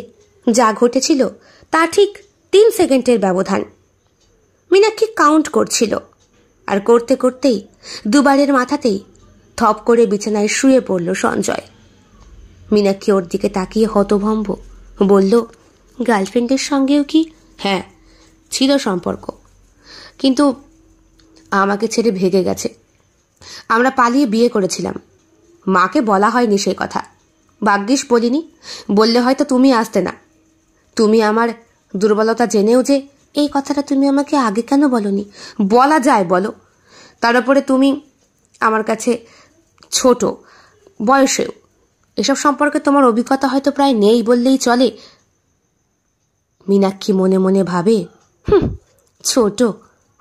যা ঘটেছিল তা ঠিক 3 সেকেন্ডের ব্যবধান। মীনাক্ষী কাউন্ট করছিল, আর করতে করতেই দুবারের মাথাতেই থপ করে বিছানায় শুয়ে পড়ল সঞ্জয়। মীনাক্ষী ওর দিকে তাকিয়ে হতভম্ব বলল, গার্লফ্রেন্ডের সঙ্গেও কি? হ্যাঁ, ছিল সম্পর্ক, কিন্তু আমাকে ছেড়ে ভেগে গেছে। আমরা পালিয়ে বিয়ে করেছিলাম। মাকে বলা হয়নি সেই কথা। ভাগ্যিস বলিনি, বললে হয়তো তুমি আসতে না। তুমি আমার দুর্বলতা জেনেও যে এই কথাটা তুমি আমাকে আগে কেন বলনি? বলা যায় বলো। তার উপরে তুমি আমার কাছে ছোট বয়সেও। এসব সম্পর্কে তোমার অভিজ্ঞতা হয়তো প্রায় নেই বললেই চলে। মীনাক্ষী মনে মনে ভাবে, ছোট,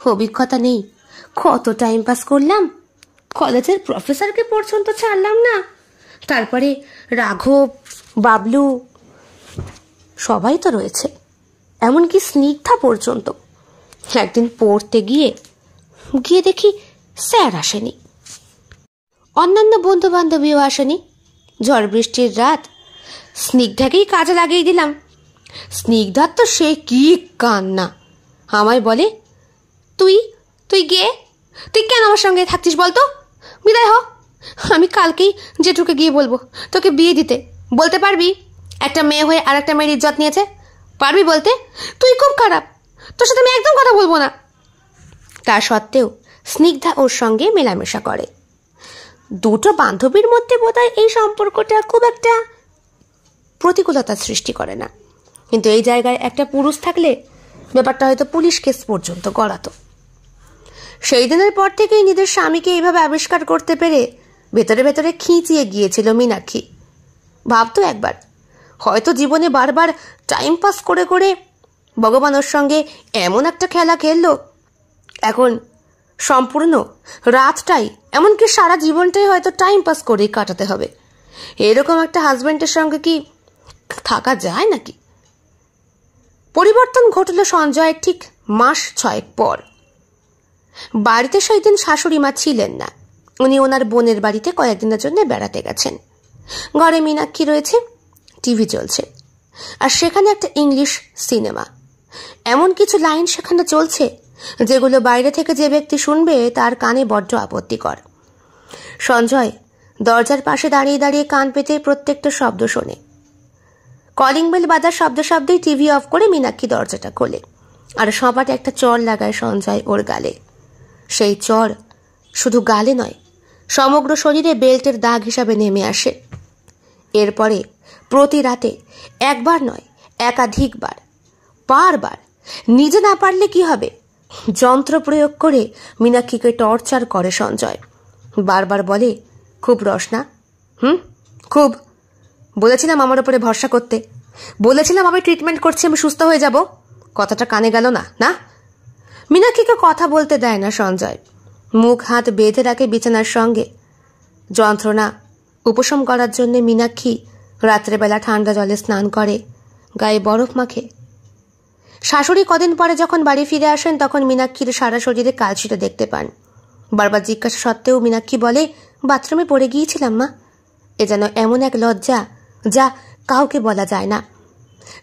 অভিজ্ঞতা নেই। কত টাইম পাস করলাম। কলেজের প্রফেসরকে পর্যন্ত ছাড়লাম না। তারপরে রাঘব, বাবলু সবাই তো রয়েছে, এমনকি স্নিগ্ধা পর্যন্ত। একদিন পড়তে গিয়ে দেখি স্যার আসেনি, অন্যান্য বন্ধু বান্ধবীও আসেনি। ঝড় বৃষ্টির রাত, স্নিগ্ধাকেই কাজে লাগিয়ে দিলাম। স্নিগ্ধার তো সে কি কান্না। আমায় বলে, তুই গিয়ে তুই কেন আমার সঙ্গে থাকছিস বলতো? বিদায় হ। আমি কালকেই জেঠুকে গিয়ে বলবো তোকে বিয়ে দিতে। বলতে পারবি একটা মেয়ে হয়ে আর একটা মেয়ের ইজ্জত নিয়েছে? পারবি বলতে? তুই খুব খারাপ, তোর সাথে আমি একদম কথা বলবো না। তা সত্ত্বেও স্নিগ্ধা ওর সঙ্গে মেলামেশা করে। দুটো বান্ধবীর মধ্যে বোধহয় এই সম্পর্কটা খুব একটা প্রতিকূলতার সৃষ্টি করে না, কিন্তু এই জায়গায় একটা পুরুষ থাকলে ব্যাপারটা হয়তো পুলিশ কেস পর্যন্ত গড়াতো। সেই দিনের পর থেকেই নিজের স্বামীকে এইভাবে আবিষ্কার করতে পেরে ভেতরে ভেতরে খিঁচিয়ে গিয়েছিল মীনাক্ষী। ভাবতো একবার, হয়তো জীবনে বারবার টাইম পাস করে করে ভগবানের সঙ্গে এমন একটা খেলা খেললো, এখন সম্পূর্ণ রাতটাই, এমনকি সারা জীবনটাই হয়তো টাইম পাস করেই কাটাতে হবে। এরকম একটা হাজব্যান্ডের সঙ্গে কি থাকা যায় নাকি? পরিবর্তন ঘটল সঞ্জয়ের ঠিক মাস 6 পর। বাড়িতে সেই দিন শাশুড়ি মা ছিলেন না। উনি ওনার বোনের বাড়িতে কয়েকদিনের জন্য বেড়াতে গেছেন। ঘরে মীনাক্ষী রয়েছে, টিভি চলছে, আর সেখানে একটা ইংলিশ সিনেমা। এমন কিছু লাইন সেখানে চলছে যেগুলো বাইরে থেকে যে ব্যক্তি শুনবে তার কানে বড্ড আপত্তিকর। সঞ্জয় দরজার পাশে দাঁড়িয়ে দাঁড়িয়ে কান পেতে প্রত্যেকটা শব্দ শোনে। কলিং বেল বাজার শব্দেই টিভি অফ করে মীনাক্ষী দরজাটা খোলে আর সপাটে একটা চড় লাগায় সঞ্জয় ওর গালে। সেই চড় শুধু গালে নয়, সমগ্র শরীরে বেল্টের দাগ হিসাবে নেমে আসে। এরপরে প্রতি রাতে একবার নয়, একাধিকবার, বারবার, নিজে না পারলে কি হবে, যন্ত্র প্রয়োগ করে মীনাক্ষীকে টর্চার করে সঞ্জয়। বারবার বলে, খুব রস না? খুব। বলেছিলাম আমার উপরে ভরসা করতে, বলেছিলাম আমি ট্রিটমেন্ট করছি, আমি সুস্থ হয়ে যাব। কথাটা কানে গেল না? না, মীনাক্ষীকে কথা বলতে দেয় না সঞ্জয়। মুখ হাত বেঁধে রাখে বিছানার সঙ্গে। যন্ত্রণা উপশম করার জন্য মীনাক্ষী রাত্রেবেলা ঠান্ডা জলে স্নান করে, গায়ে বরফ মাখে। শাশুড়ি কদিন পরে যখন বাড়ি ফিরে আসেন তখন মীনাক্ষীর সারা শরীরে কালশিটা দেখতে পান। বারবার জিজ্ঞাসা সত্ত্বেও মীনাক্ষী বলে, বাথরুমে পড়ে গিয়েছিলাম মা। এ যেন এমন এক লজ্জা যা কাউকে বলা যায় না।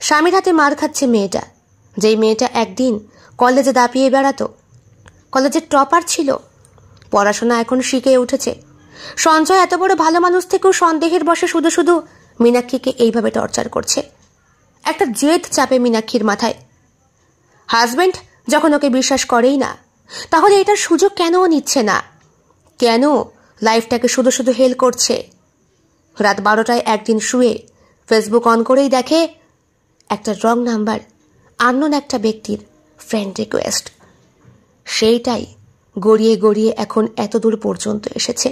স্বামীর হাতে মার খাচ্ছে মেয়েটা, যেই মেয়েটা একদিন কলেজে দাপিয়ে বেড়াতো, কলেজের টপার ছিল, পড়াশোনা এখন শিখে উঠেছে। সঞ্জয় এত বড় ভালো মানুষ থেকেও সন্দেহের বশে শুধু শুধু মীনাক্ষীকে এইভাবে টর্চার করছে। একটা জেদ চাপে মীনাক্ষীর মাথায়। হাজবেন্ড যখন ওকে বিশ্বাস করেই না, তাহলে এটার সুযোগ কেন নিচ্ছে না? কেন লাইফটাকে শুধু শুধু হেল করছে? রাত 12টায় একদিন শুয়ে ফেসবুক অন করেই দেখে একটা রং নাম্বার, আননোন একটা ব্যক্তির ফ্রেন্ড রিকোয়েস্ট। সেইটাই গড়িয়ে গড়িয়ে এখন এত দূর পর্যন্ত এসেছে।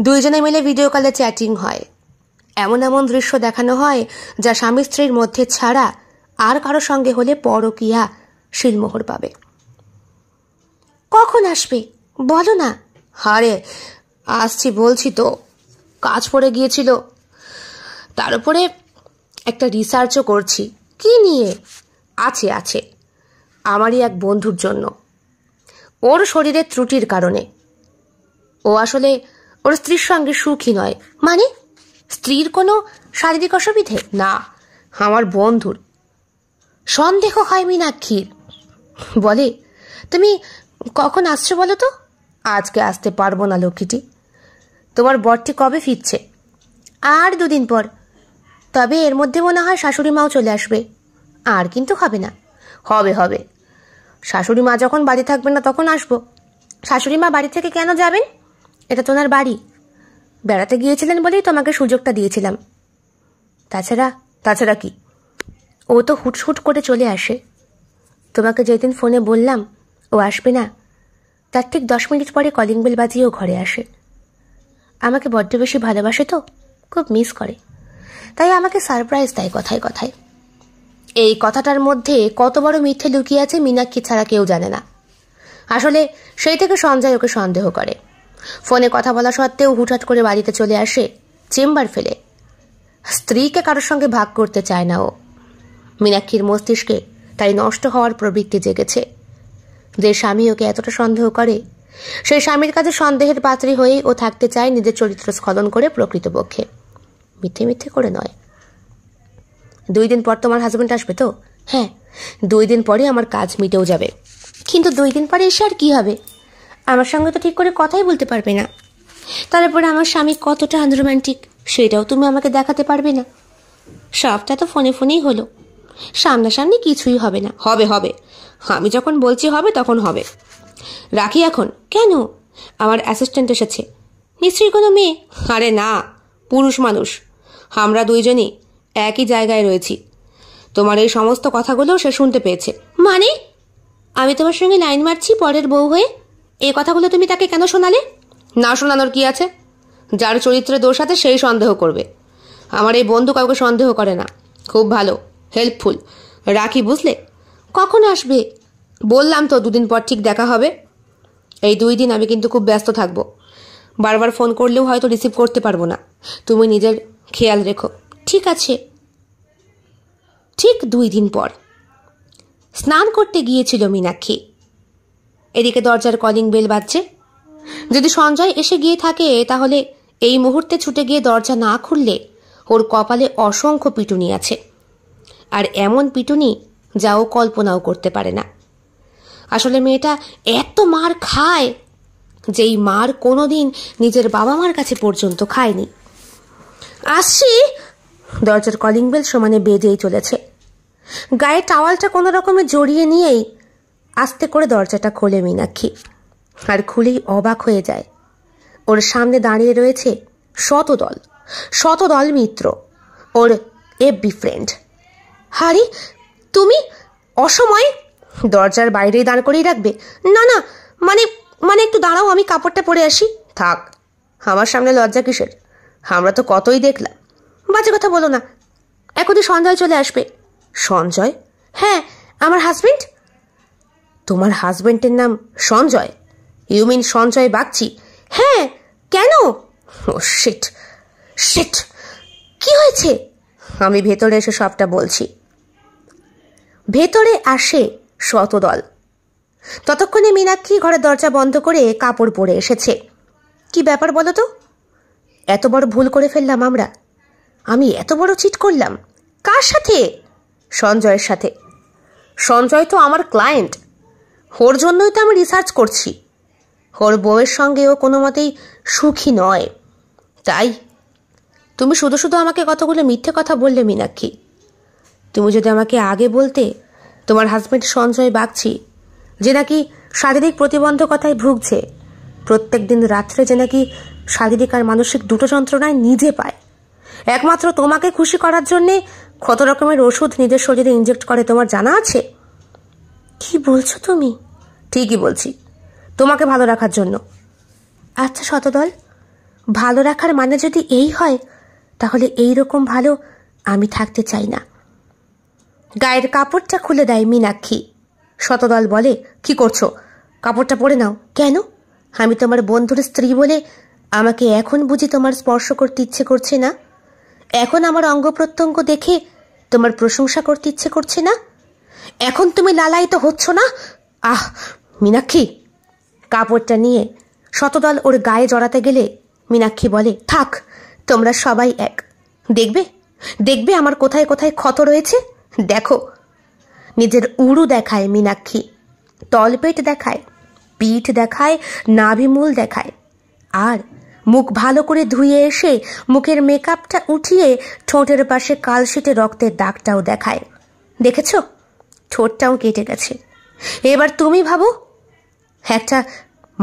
দুইজনে মিলে ভিডিও কলে চ্যাটিং হয়, এমন এমন দৃশ্য দেখানো হয় যা স্বামী স্ত্রীর মধ্যে ছাড়া আর কারো সঙ্গে হলে পরকীয়া শিলমোহর পাবে। কখন আসবে বলো না? হারে আসছি বলছি তো, কাজ পড়ে গিয়েছিল, তার উপরে একটা রিসার্চও করছি। কি নিয়ে? আছে আমারই এক বন্ধুর জন্য, ওর শরীরের ত্রুটির কারণে। ও আসলে ওর স্ত্রীর সঙ্গে সুখী নয়। মানে স্ত্রীর কোনো শারীরিক অসুবিধে না, আমার বন্ধুর। সন্দেহ হয় মীনাক্ষীর। বলে, তুমি কখন আসছো বলো তো? আজকে আসতে পারবো না লক্ষ্মীটি। তোমার বরটি কবে ফিরছে? আর 2 দিন পর। তবে এর মধ্যে মনে হয় শাশুড়ি মাও চলে আসবে। আর কিন্তু হবে না। হবে, শাশুড়ি মা যখন বাড়ি থাকবে না তখন আসবো। শাশুড়ি মা বাড়ি থেকে কেন যাবেন? এটা তোনার বাড়ি। বেড়াতে গিয়েছিলেন বলেই তোমাকে সুযোগটা দিয়েছিলাম। তাছাড়া কি? ও তো হুটহুট করে চলে আসে। তোমাকে যেদিন ফোনে বললাম ও আসবে না, তার ঠিক 10 মিনিট পরে কলিং বেল বাজিয়েও ঘরে আসে। আমাকে বড্ড বেশি ভালোবাসে তো, খুব মিস করে, তাই আমাকে সারপ্রাইজ দেয় কথায় কথায়। এই কথাটার মধ্যে কত বড় মিথ্যে লুকিয়ে আছে মীনাক্ষী ছাড়া কেউ জানে না। আসলে সেই থেকে সঞ্জয় ওকে সন্দেহ করে। ফোনে কথা বলা সত্ত্বেও হুটহাট করে বাড়িতে চলে আসে চেম্বার ফেলে। স্ত্রীকে কারোর সঙ্গে ভাগ করতে চায় না ও। মীনাক্ষীর মস্তিষ্কে তাই নষ্ট হওয়ার প্রবৃত্তি জেগেছে। যে স্বামী ওকে এতটা সন্দেহ করে, সেই স্বামীর কাছে সন্দেহের পাত্রী হয়েই ও থাকতে চায় নিজের চরিত্র স্খলন করে, প্রকৃতপক্ষে মিথ্যে করে নয়। 2 দিন পর তোমার হাজবেন্ড আসবে তো? হ্যাঁ, 2 দিন পরে আমার কাজ মিটেও যাবে। কিন্তু 2 দিন পরে এসে আর কি হবে? আমার সঙ্গে তো ঠিক করে কথাই বলতে পারবে না। তারপরে আমার স্বামী কতটা আনরোম্যান্টিক সেটাও তুমি আমাকে দেখাতে পারবে না। সবটা তো ফোনেই হলো, সামনাসামনি কিছুই হবে না। হবে, আমি যখন বলছি হবে তখন হবে। রাখি এখন। কেন? আমার অ্যাসিস্ট্যান্ট এসেছে। নিশ্চয়ই কোনো মেয়ে? আরে না, পুরুষ মানুষ। আমরা 2 জনই একই জায়গায় রয়েছি। তোমার এই সমস্ত কথাগুলো সে শুনতে পেয়েছে। মানে আমি তোমার সঙ্গে লাইন মারছি পরের বউ হয়ে? এই কথাগুলো তুমি তাকে কেন শোনালে? না শোনানোর কি আছে? যার চরিত্রে দোষ আছে সেই সন্দেহ করবে। আমার এই বন্ধু কাউকে সন্দেহ করে না, খুব ভালো, হেল্পফুল। রাখি, বুঝলে? কখন আসবে? বললাম তো 2 দিন পর ঠিক দেখা হবে। এই 2 দিন আমি কিন্তু খুব ব্যস্ত থাকবো। বারবার ফোন করলেও হয়তো রিসিভ করতে পারবো না। তুমি নিজের খেয়াল রেখো। ঠিক আছে। ঠিক 2 দিন পর স্নান করতে গিয়েছিল মীনাক্ষী। এদিকে দরজার কলিং বেল বাজছে। যদি সঞ্জয় এসে গিয়ে থাকে তাহলে এই মুহূর্তে ছুটে গিয়ে দরজা না খুললে ওর কপালে অসংখ্য পিটুনি আছে। আর এমন পিটুনি যা ও কল্পনাও করতে পারে না। আসলে মেয়েটা এত মার খায় যেই মার কোনোদিন নিজের বাবা মার কাছে পর্যন্ত খায়নি। আসছি। দরজার কলিং বেল সমানে বেজেই চলেছে। গায়ে টাওয়ালটা কোনো রকমে জড়িয়ে নিয়েই আস্তে করে দরজাটা খোলে মীনাক্ষী। আর খুলেই অবাক হয়ে যায়, ওর সামনে দাঁড়িয়ে রয়েছে শতদল মিত্র, ওর এফবি ফ্রেন্ড। হারি, তুমি অসময়ে দরজার বাইরেই দাঁড় করেই রাখবে? না না, মানে একটু দাঁড়াও, আমি কাপড়টা পরে আসি। থাক, আমার সামনে লজ্জা কিসের? আমরা তো কতই দেখলাম। বাজে কথা বলো না, এখনই সঞ্জয় চলে আসবে। সঞ্জয়? হ্যাঁ, আমার হাজবেন্ড। তোমার হাজবেন্ডের নাম সঞ্জয়? You mean Sanjay Bagchi? হ্যাঁ, কেন? ও শিট, কি হয়েছে? আমি ভেতরে এসে সবটা বলছি। ভেতরে আসে শতদল। ততক্ষণে মীনাক্ষী ঘরের দরজা বন্ধ করে কাপড় পরে এসেছে। কি ব্যাপার বলো তো? এত বড় ভুল করে ফেললাম আমরা। আমি এত বড় চিট করলাম। কার সাথে? সঞ্জয়ের সাথে। সঞ্জয় তো আমার ক্লায়েন্ট, ওর জন্যই তো আমি রিসার্চ করছি। ওর বউয়ের সঙ্গে ও কোনো মতেই সুখী নয়। তাই তুমি শুধু শুধু আমাকে কতগুলো মিথ্যে কথা বললে মীনাক্ষী। তুমি যদি আমাকে আগে বলতে তোমার হাজব্যান্ড সঞ্জয় বাগচি, যে নাকি শারীরিক প্রতিবন্ধকতায় ভুগছে, প্রত্যেক দিন রাত্রে যে নাকি শারীরিক আর মানসিক দুটো যন্ত্রণায় নিজে পায়, একমাত্র তোমাকে খুশি করার জন্যে কত রকমের ওষুধ নিজের শরীরে ইনজেক্ট করে, তোমার জানা আছে? কি বলছো তুমি? ঠিকই বলছি, তোমাকে ভালো রাখার জন্য। আচ্ছা শতদল, ভালো রাখার মানে যদি এই হয়, তাহলে এই রকম ভালো আমি থাকতে চাই না। গায়ের কাপড়টা খুলে দেয় মীনাক্ষী। শতদল বলে, কি করছো? কাপড়টা পরে নাও। কেন? আমি তোমার বন্ধুর স্ত্রী বলে আমাকে এখন বুঝি তোমার স্পর্শ করতে ইচ্ছে করছে না? এখন আমার অঙ্গ প্রত্যঙ্গ দেখে তোমার প্রশংসা করতে ইচ্ছে করছে না? এখন তুমি লালায়িত হচ্ছ না? আহ মীনাক্ষী! কাপড়টা নিয়ে শতদল ওর গায়ে জড়াতে গেলে মীনাক্ষী বলে, থাক, তোমরা সবাই এক। দেখবে আমার কোথায় কোথায় ক্ষত রয়েছে। দেখো। নিজের উড়ু দেখায় মীনাক্ষী, তলপেট দেখায়, পিঠ দেখায়, নাভিমূল দেখায়, আর মুখ ভালো করে ধুয়ে এসে মুখের মেকআপটা উঠিয়ে ঠোঁটের পাশে কালশিটে রক্তের দাগটাও দেখায়। দেখেছ? ঠোঁটটাও কেটে গেছে। এবার তুমি ভাবো, একটা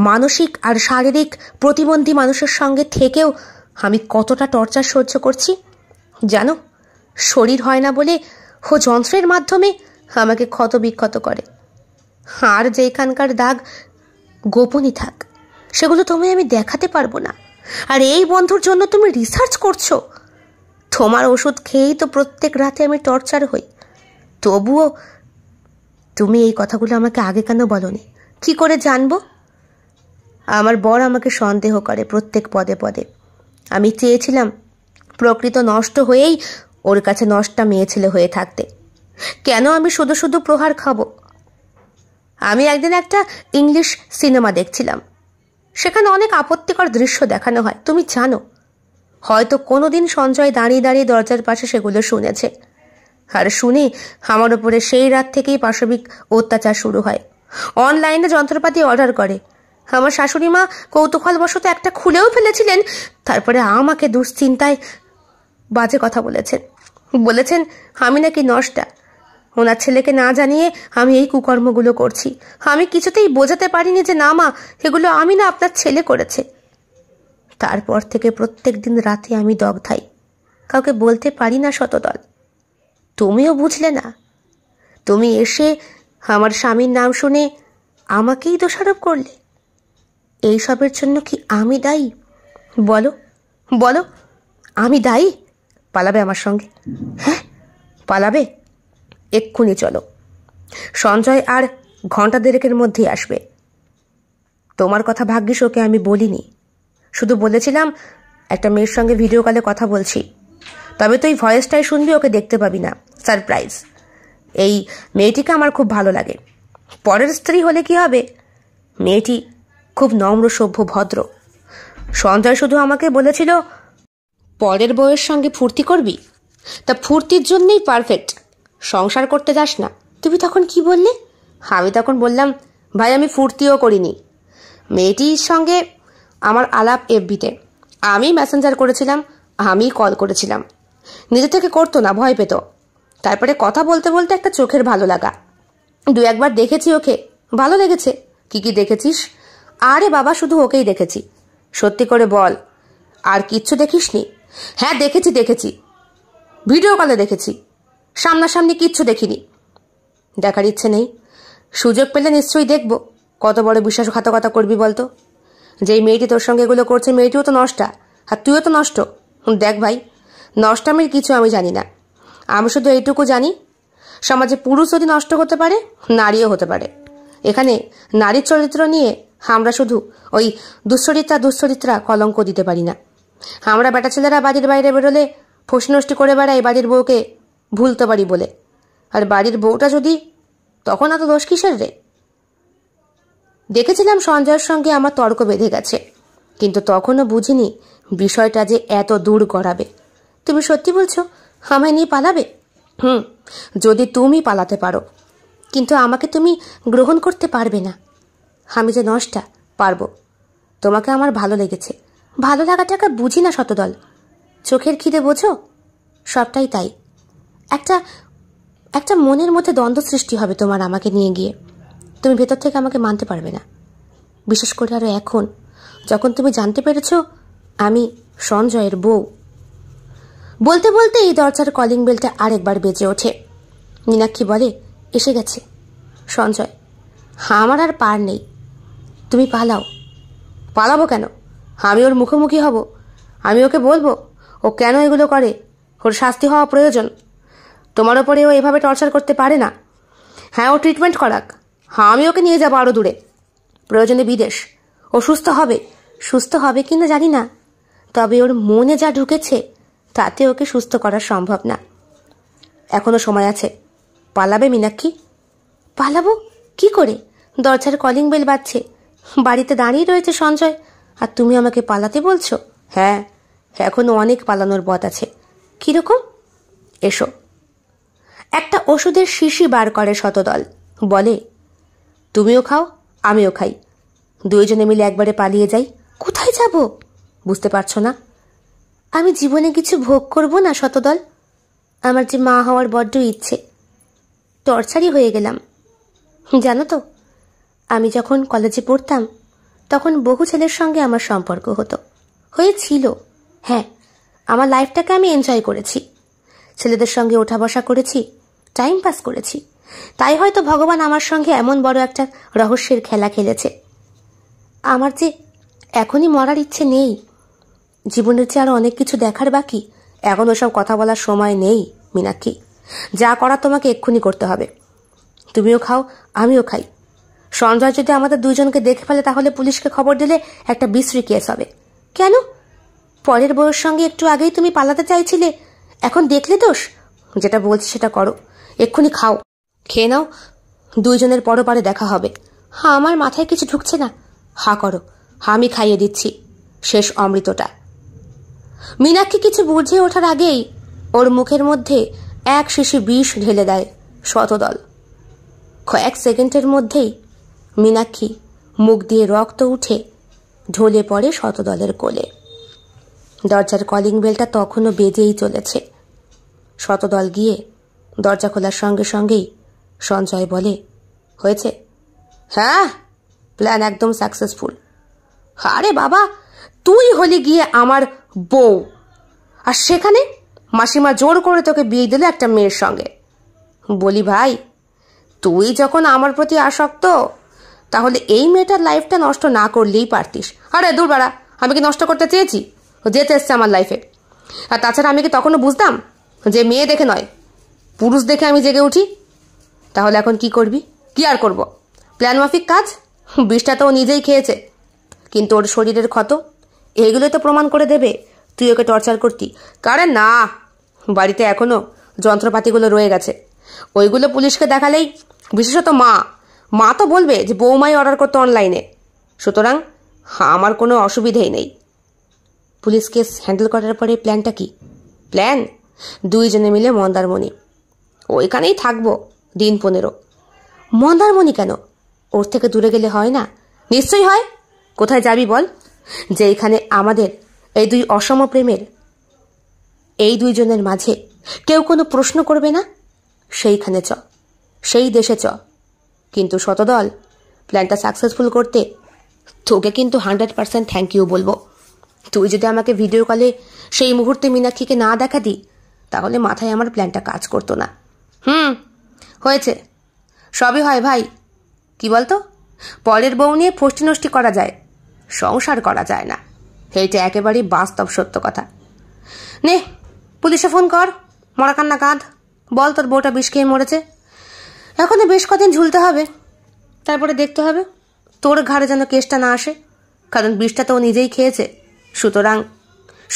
মানসিক আর শারীরিক প্রতিবন্ধী মানুষের সঙ্গে থেকেও আমি কতটা টর্চার সহ্য করছি জানো? শরীর হয় না বলে ও যন্ত্রের মাধ্যমে আমাকে ক্ষত বিক্ষত করে। আর যেখানকার দাগ গোপনই থাক, সেগুলো তুমি আমি দেখাতে পারবো না। আর এই বন্ধুর জন্য তুমি রিসার্চ করছো? তোমার ওষুধ খেয়েই তো প্রত্যেক রাতে আমি টর্চার হই। তবুও তুমি এই কথাগুলো আমাকে আগে কেন বলনি? কি করে জানবো? আমার বর আমাকে সন্দেহ করে প্রত্যেক পদে পদে। আমি চেয়েছিলাম প্রকৃত নষ্ট হয়েই ওর কাছে নষ্টা মেয়ে ছেলে হয়ে থাকতে। কেন আমি শুধু শুধু প্রহার খাবো? আমি একদিন একটা ইংলিশ সিনেমা দেখছিলাম, সেখানে অনেক আপত্তিকর দৃশ্য দেখানো হয়, তুমি জানো। হয়তো কোনোদিন সঞ্জয় দাঁড়িয়ে দাঁড়িয়ে দরজার পাশে সেগুলো শুনেছে, আর শুনে আমার উপরে সেই রাত থেকেই পাশবিক অত্যাচার শুরু হয়। অনলাইনে যন্ত্রপাতি অর্ডার করে। আমার শাশুড়ি মা কৌতূহলবশত একটা খুলেও ফেলেছিলেন, তারপরে আমাকে দুশ্চিন্তায় বাজে কথা বলেছেন আমি নাকি নষ্টা। ওনার ছেলেকে না জানিয়ে আমি এই কুকর্মগুলো করছি। আমি কিছুতেই বোঝাতে পারিনি যে না মা, এগুলো আমি না, আপনার ছেলে করেছে। তারপর থেকে প্রত্যেক দিন রাতে আমি দগ্ধাই, কাউকে বলতে পারি না শতদল। তুমিও বুঝলে না। তুমি এসে আমার স্বামীর নাম শুনে আমাকেই দোষারোপ করলে। এইসবের জন্য কি আমি দায়ী? বলো বলো, আমি দায়ী? পালাবে আমার সঙ্গে? হ্যাঁ, পালাবে? এক্ষুনি চলো। সঞ্জয় আর ঘন্টা দেড়েকের মধ্যেই আসবে। তোমার কথা ভাগ্যিস ওকে আমি বলিনি, শুধু বলেছিলাম একটা মেয়ের সঙ্গে ভিডিও কলে কথা বলছি, তবে তুই ভয়েসটাই শুনবি, ওকে দেখতে পাবি না। সারপ্রাইজ। এই মেয়েটিকে আমার খুব ভালো লাগে। পরের স্ত্রী হলে কি হবে? মেয়েটি খুব নম্র, সভ্য, ভদ্র। সঞ্জয় শুধু আমাকে বলেছিল পরের বউয়ের সঙ্গে ফুর্তি করবি, তা ফুর্তির জন্যই পারফেক্ট, সংসার করতে যাস না। তুমি তখন কি বললে? আমি তখন বললাম, ভাই আমি ফুর্তিও করিনি, মেয়েটির সঙ্গে আমার আলাপ এফবিতে। আমি মেসেঞ্জার করেছিলাম, আমি কল করেছিলাম। নিজে থেকে করতো না, ভয় পেত। তারপরে কথা বলতে বলতে একটা চোখের ভালো লাগা, 2-1বার দেখেছি ওকে, ভালো লেগেছে। কি কি দেখেছিস? আরে বাবা, শুধু ওকেই দেখেছি। সত্যি করে বল, আর কিচ্ছু দেখিসনি? হ্যাঁ দেখেছি, ভিডিও কলে দেখেছি, সামনাসামনি কিচ্ছু দেখিনি। দেখার ইচ্ছে নেই? সুযোগ পেলে নিশ্চয়ই দেখব। কত বড় বিশ্বাসঘাতকতা করবি বলতো? যেই মেয়েটি তোর সঙ্গে এগুলো করছে, মেয়েটিও তো নষ্টা, আর তুইও তো নষ্ট। দেখ ভাই, নষ্টামের কিছু আমি জানি না। আমি শুধু এইটুকু জানি, সমাজে পুরুষ যদি নষ্ট হতে পারে, নারীও হতে পারে। এখানে নারীর চরিত্র নিয়ে আমরা শুধু ওই দুশ্চরিত্রা কলঙ্ক দিতে পারি না। আমরা বেটা ছেলেরা বাড়ির বাইরে বেরোলে ফসি নষ্টি করে বেড়াই বাড়ির বউকে ভুলতে পারি বলে। আর বাড়ির বউটা যদি, তখন এত দোষ কিসের রে? দেখেছিলাম সঞ্জয়ের সঙ্গে আমার তর্ক বেঁধে গেছে, কিন্তু তখনও বুঝিনি বিষয়টা যে এত দূর গড়াবে। তুমি সত্যি বলছো আমায় নিয়ে পালাবে? যদি তুমি পালাতে পারো, কিন্তু আমাকে তুমি গ্রহণ করতে পারবে না। আমি যে নষ্টা, পারবো। তোমাকে আমার ভালো লেগেছে। ভালো লাগাটাকে বুঝি না শতদল। চোখের খিদে বোঝো? সবটাই তাই। একটা মনের মধ্যে দ্বন্দ্ব সৃষ্টি হবে তোমার আমাকে নিয়ে গিয়ে। তুমি ভেতর থেকে আমাকে মানতে পারবে না। বিশেষ করে আরো এখন, যখন তুমি জানতে পেরেছ আমি সঞ্জয়ের বউ। বলতে বলতে এই দরজার কলিং বেলটা আরেকবার বেজে ওঠে। মীনাক্ষী বলে, এসে গেছে সঞ্জয়। আমার আর পার নেই, তুমি পালাও। পালাবো কেন? আমি ওর মুখোমুখি হব। আমি ওকে বলবো ও কেন এগুলো করে, ওর শাস্তি হওয়া প্রয়োজন। তোমার ওপরে ও এভাবে টর্চার করতে পারে না। হ্যাঁ, ও ট্রিটমেন্ট করাক। হ্যাঁ, আমি ওকে নিয়ে যাবো আরো দূরে, প্রয়োজনে বিদেশ। ও সুস্থ হবে কিনা জানি না, তবে ওর মনে যা ঢুকেছে তাতে ওকে সুস্থ করা সম্ভব না। এখনো সময় আছে। পালাবে মীনাক্ষী? পালাবো কি করে? দরজার কলিং বেল বাজছে, বাড়িতে দাঁড়িয়ে রয়েছে সঞ্জয়, আর তুমি আমাকে পালাতে বলছো? হ্যাঁ, এখনো অনেক পালানোর পথ আছে। কিরকম? এসো। একটা ওষুধের শিশি বার করে শতদল, বলে, তুমিও খাও আমিও খাই, দুইজনে মিলে একবারে পালিয়ে যাই। কোথায় যাব? বুঝতে পারছো না? আমি জীবনে কিছু ভোগ করব না শতদল। আমার যে মা হওয়ার বড্ড ইচ্ছে। টর্চারই হয়ে গেলাম জানো তো। আমি যখন কলেজে পড়তাম তখন বহু ছেলের সঙ্গে আমার সম্পর্ক হয়েছিল। হ্যাঁ, আমার লাইফটাকে আমি এনজয় করেছি। ছেলেদের সঙ্গে ওঠা বসা করেছি, টাইম পাস করেছি। তাই হয়তো ভগবান আমার সঙ্গে এমন বড় একটা রহস্যের খেলা খেলেছে। আমার যে এখনই মরার ইচ্ছে নেই। জীবনের চেয়ে আরো অনেক কিছু দেখার বাকি। এখন ওসব কথা বলার সময় নেই মীনাক্ষী। যা করা তোমাকে এক্ষুনি করতে হবে। তুমিও খাও আমিও খাই। সঞ্জয় যদি আমাদের দুইজনকে দেখে ফেলে তাহলে পুলিশকে খবর দিলে একটা বিশ্রী কেস হবে। কেন? পরের বউয়ের সঙ্গে একটু আগেই তুমি পালাতে চাইছিলে, এখন দেখলে দোষ? যেটা বলছি সেটা করো, এক্ষুনি খাও। খেয়ে নাও, দুইজনের পরপারে দেখা হবে। হ্যাঁ, আমার মাথায় কিছু ঢুকছে না। হা করো, আমি খাইয়ে দিচ্ছি শেষ অমৃতটা। মীনাক্ষী কিছু বুঝে ওঠার আগেই ওর মুখের মধ্যে এক শিশি বিষ ঢেলে দেয় শতদল। কয়েক সেকেন্ডের মধ্যেই মীনাক্ষী মুখ দিয়ে রক্ত উঠে ঢলে পড়ে শতদলের কোলে। দরজার কলিং বেলটা তখনও বেজেই চলেছে। শতদল গিয়ে দরজা খোলার সঙ্গে সঙ্গেই সঞ্জয় বলে, হয়েছে? হ্যাঁ, প্ল্যান একদম সাকসেসফুল। আরে বাবা, তুই হলি গিয়ে আমার বউ, আর সেখানে মাসিমা জোর করে তোকে বিয়ে দিল একটা মেয়ের সঙ্গে। বলি ভাই, তুই যখন আমার প্রতি আসক্ত, তাহলে এই মেয়েটার লাইফটা নষ্ট না করলেই পারতিস। আরে দূর বাড়া, আমি কি নষ্ট করতে চেয়েছি? ও যেতে এসছে আমার লাইফে। আর তাছাড়া আমি কি তখনও বুঝতাম যে মেয়ে দেখে নয়, পুরুষ দেখে আমি জেগে উঠি? তাহলে এখন কি করবি? কি আর করব? প্ল্যান মাফিক কাজ। বিষটা তো ও নিজেই খেয়েছে, কিন্তু ওর শরীরের ক্ষত এইগুলোই তো প্রমাণ করে দেবে তুই ওকে টর্চার করতি। কারণ না, বাড়িতে এখনো যন্ত্রপাতিগুলো রয়ে গেছে। ওইগুলো পুলিশকে দেখালেই, বিশেষত মা তো বলবে যে বৌমাই অর্ডার করতো অনলাইনে। সুতরাং আমার কোনো অসুবিধেই নেই। পুলিশ কেস হ্যান্ডেল করার পরে প্ল্যানটা কি? প্ল্যান, দুইজনে মিলে মন্দারমণি, ওইখানেই থাকবো দিন 15। মন্দারমণি কেন? ওর থেকে দূরে গেলে হয় না? নিশ্চয়ই হয়। কোথায় যাবি বল? যেখানে আমাদের এই দুই অসম প্রেমের, এই দুইজনের মাঝে কেউ কোনো প্রশ্ন করবে না, সেইখানে চ, সেই দেশে চ। কিন্তু শতদল, প্ল্যানটা সাকসেসফুল করতে তোকে কিন্তু 100% থ্যাংক ইউ বলবো। তুই যদি আমাকে ভিডিও কলে সেই মুহূর্তে মীনাক্ষীকে না দেখা দি, তাহলে মাথায় আমার প্ল্যানটা কাজ করতো না। হয়েছে, সবই হয় ভাই। কি বলতো, পরের বউ নিয়ে ফষ্টি নষ্টি করা যায়, সংসার করা যায় না। এইটা একেবারেই বাস্তব সত্য কথা। নে, পুলিশে ফোন কর, মরা কান্না কাঁদ, বল তোর বউটা বিষ খেয়ে মরেছে। এখনো বেশ কদিন ঝুলতে হবে, তারপরে দেখতে হবে তোর ঘাড়ে যেন কেসটা না আসে, কারণ বিষটা তো ও নিজেই খেয়েছে।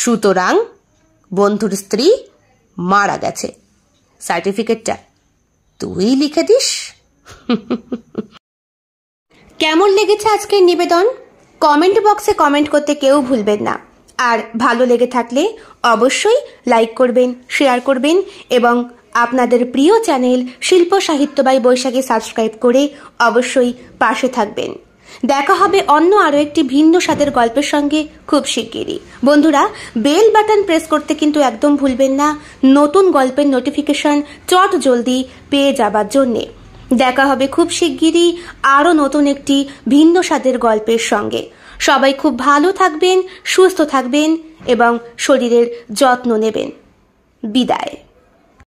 সুতরাং বন্ধুর স্ত্রী মারা গেছে, সার্টিফিকেটটা তুই লিখে দিস। কেমন লেগেছে আজকের নিবেদন? কমেন্ট বক্সে কমেন্ট করতে কেউ ভুলবেন না। আর ভালো লেগে থাকলে অবশ্যই লাইক করবেন, শেয়ার করবেন এবং আপনাদের প্রিয় চ্যানেল শিল্প সাহিত্য বাই বৈশাখী সাবস্ক্রাইব করে অবশ্যই পাশে থাকবেন। দেখা হবে অন্য আরও একটি ভিন্ন স্বাদের গল্পের সঙ্গে খুব শিগগিরই। বন্ধুরা, বেল বাটন প্রেস করতে কিন্তু একদম ভুলবেন না, নতুন গল্পের নোটিফিকেশন চট জলদি পেয়ে যাবার জন্যে। দেখা হবে খুব শিগগিরই আরও নতুন একটি ভিন্ন স্বাদের গল্পের সঙ্গে। সবাই খুব ভালো থাকবেন, সুস্থ থাকবেন এবং শরীরের যত্ন নেবেন। বিদায়।